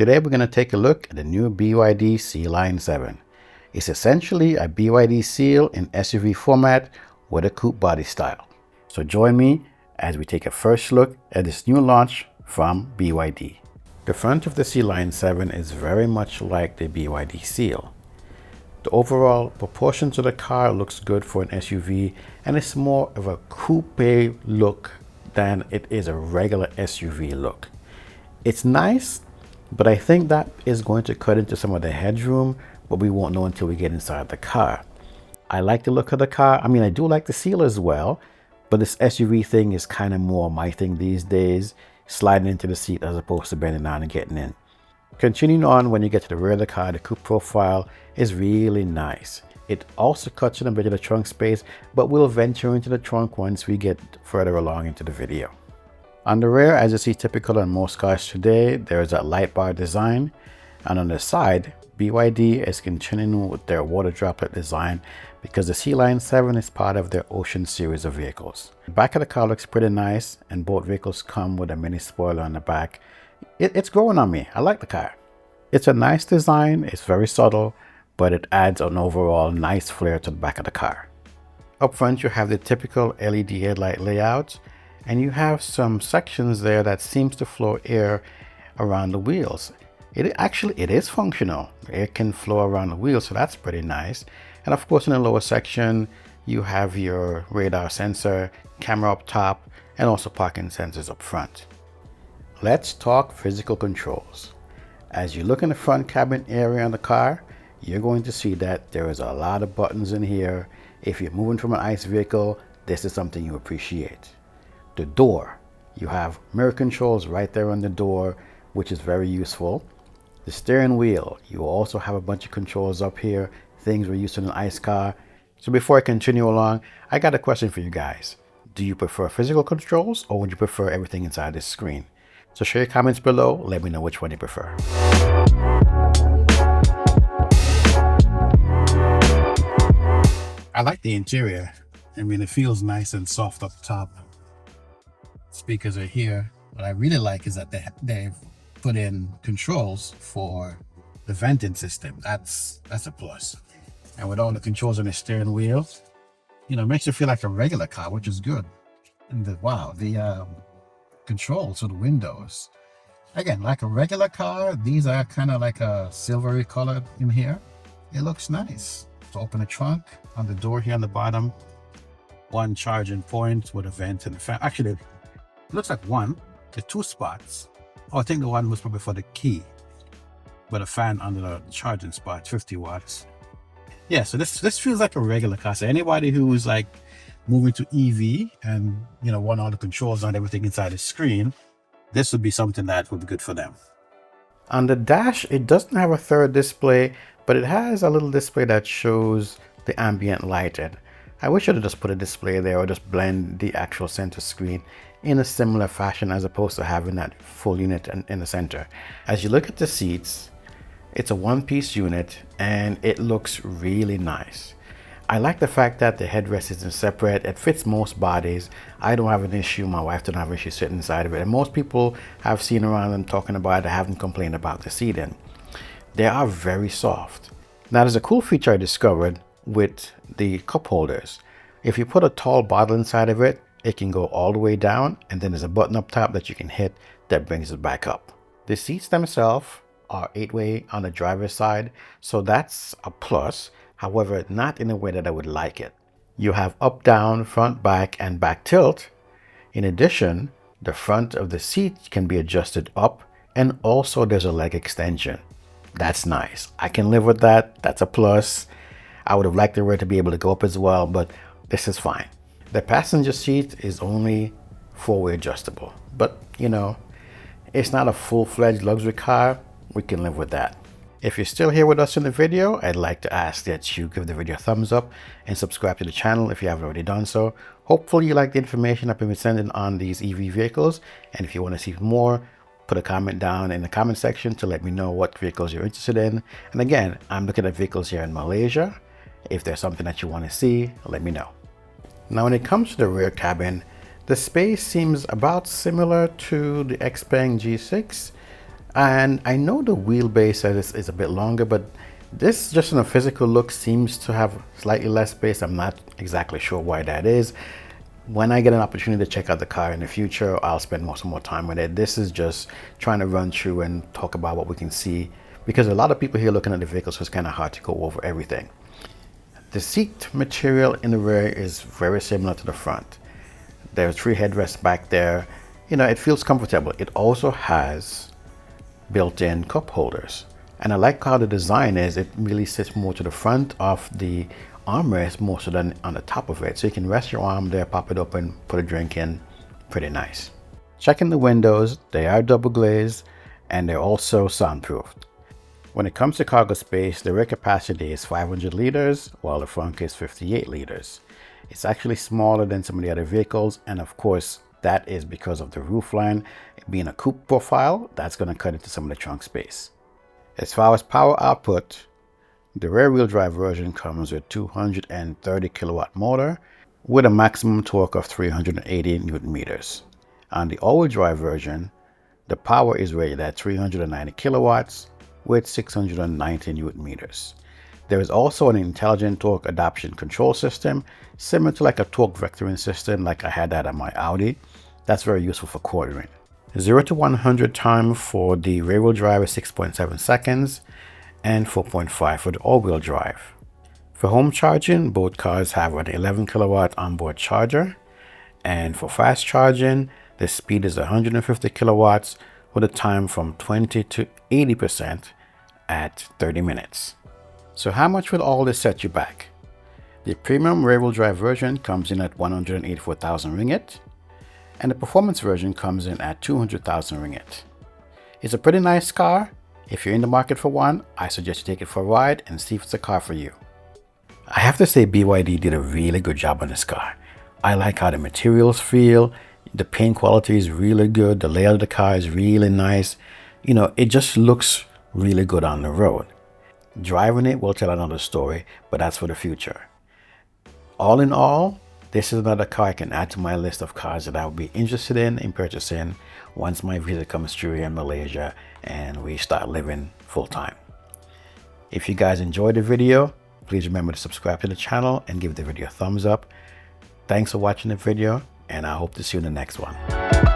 Today we're going to take a look at the new BYD Sealion 7. It's essentially a BYD Seal in SUV format with a coupe body style. So join me as we take a first look at this new launch from BYD. The front of the Sealion 7 is very much like the BYD Seal. The overall proportions of the car looks good for an SUV, and it's more of a coupe look than it is a regular SUV look. It's nice, but I think that is going to cut into some of the headroom, but we won't know until we get inside the car. I like the look of the car. I mean, I do like the Seal as well, but this SUV thing is kind of more my thing these days, sliding into the seat as opposed to bending down and getting in. Continuing on, when you get to the rear of the car, the coupe profile is really nice. It also cuts in a bit of the trunk space, but we'll venture into the trunk once we get further along into the video. On the rear, as you see typical on most cars today, there is that light bar design, and on the side, BYD is continuing with their water droplet design because the Sealion 7 is part of their Ocean series of vehicles. The back of the car looks pretty nice, and both vehicles come with a mini spoiler on the back. It's growing on me. I like the car. It's a nice design, it's very subtle, but it adds an overall nice flair to the back of the car. Up front, you have the typical LED headlight layout, and you have some sections there that seems to flow air around the wheels. It is functional. Air can flow around the wheels, so that's pretty nice. And of course, in the lower section, you have your radar sensor, camera up top, and also parking sensors up front. Let's talk physical controls. As you look in the front cabin area on the car, you're going to see that there is a lot of buttons in here. If you're moving from an ICE vehicle, this is something you appreciate. The door, you have mirror controls right there on the door, which is very useful. The steering wheel, you also have a bunch of controls up here, things we're used to in an ICE car. So before I continue along, I got a question for you guys. Do you prefer physical controls, or would you prefer everything inside this screen? So share your comments below, let me know which one you prefer. I like the interior. I mean, it feels nice and soft up top. Speakers are here. What I really like is that they've put in controls for the venting system. That's a plus. And with all the controls on the steering wheel, you know, it makes you feel like a regular car, which is good. And the controls for the windows, again, like a regular car, these are kind of like a silvery color in here. It looks nice. To open the trunk, on the door here on the bottom, one charging point with a vent and a fan. Actually, it looks like one. There's two spots. Oh, I think the one was probably for the key, but a fan under the charging spot, 50 watts. Yeah, so this feels like a regular car. So anybody who is like moving to EV and, you know, want all the controls on everything inside the screen, this would be something that would be good for them. On the dash, it doesn't have a third display, but it has a little display that shows the ambient lighting. I wish I'd just put a display there or just blend the actual center screen in a similar fashion as opposed to having that full unit in the center. As you look at the seats, it's a one-piece unit and it looks really nice. I like the fact that the headrest isn't separate. It fits most bodies. I don't have an issue. My wife doesn't have an issue sitting inside of it. And most people I've seen around and talking about it haven't complained about the seating. They are very soft. Now, there's a cool feature I discovered with the cup holders. If you put a tall bottle inside of it, it can go all the way down, and then there's a button up top that you can hit that brings it back up. The seats themselves are 8-way on the driver's side, so that's a plus. However, not in a way that I would like it. You have up, down, front, back, and back tilt. In addition, the front of the seat can be adjusted up, and also there's a leg extension. That's nice. I can live with that. That's a plus. I would have liked the rear to be able to go up as well, but this is fine. The passenger seat is only 4-way adjustable, but you know, it's not a full-fledged luxury car. We can live with that. If you're still here with us in the video, I'd like to ask that you give the video a thumbs up and subscribe to the channel if you haven't already done so. Hopefully you like the information I've been sending on these EV vehicles, and if you want to see more, put a comment down in the comment section to let me know what vehicles you're interested in. And again, I'm looking at vehicles here in Malaysia. If there's something that you want to see, let me know. Now, when it comes to the rear cabin, the space seems about similar to the Xpeng G6. And I know the wheelbase is a bit longer, but this just in a physical look seems to have slightly less space. I'm not exactly sure why that is. When I get an opportunity to check out the car in the future, I'll spend more time with it. This is just trying to run through and talk about what we can see, because a lot of people here looking at the vehicle, so it's kind of hard to go over everything. The seat material in the rear is very similar to the front. There's 3 headrests back there. You know, it feels comfortable. It also has built-in cup holders. And I like how the design is. It really sits more to the front of the armrest more so than on the top of it. So you can rest your arm there, pop it open, put a drink in. Pretty nice. Checking the windows, they are double glazed and they're also soundproofed. When it comes to cargo space, the rear capacity is 500 liters, while the front is 58 liters. It's actually smaller than some of the other vehicles, and of course, that is because of the roofline. Being a coupe profile, that's going to cut into some of the trunk space. As far as power output, the rear-wheel drive version comes with 230 kilowatt motor with a maximum torque of 380 newton meters. On the all-wheel drive version, the power is rated at 390 kilowatts with 690 newton meters. There is also an intelligent torque adaptation control system, similar to like a torque vectoring system like I had that on my Audi. That's very useful for quartering. 0 to 100 time for the rear-wheel drive is 6.7 seconds and 4.5 for the all-wheel drive. For home charging, both cars have an 11 kilowatt onboard charger, and for fast charging, the speed is 150 kilowatts with a time from 20 to 80% at 30 minutes. So how much will all this set you back? The premium rear-wheel drive version comes in at 184,000 ringgit, and the performance version comes in at 200,000 ringgit. It's a pretty nice car. If you're in the market for one, I suggest you take it for a ride and see if it's a car for you. I have to say BYD did a really good job on this car. I like how the materials feel. The paint quality is really good. The layout of the car is really nice. You know, it just looks really good on the road. Driving it will tell another story, but that's for the future. All in all, this is another car I can add to my list of cars that I would be interested in purchasing once my visa comes through here in Malaysia and we start living full time. If you guys enjoyed the video, please remember to subscribe to the channel and give the video a thumbs up. Thanks for watching the video, and I hope to see you in the next one.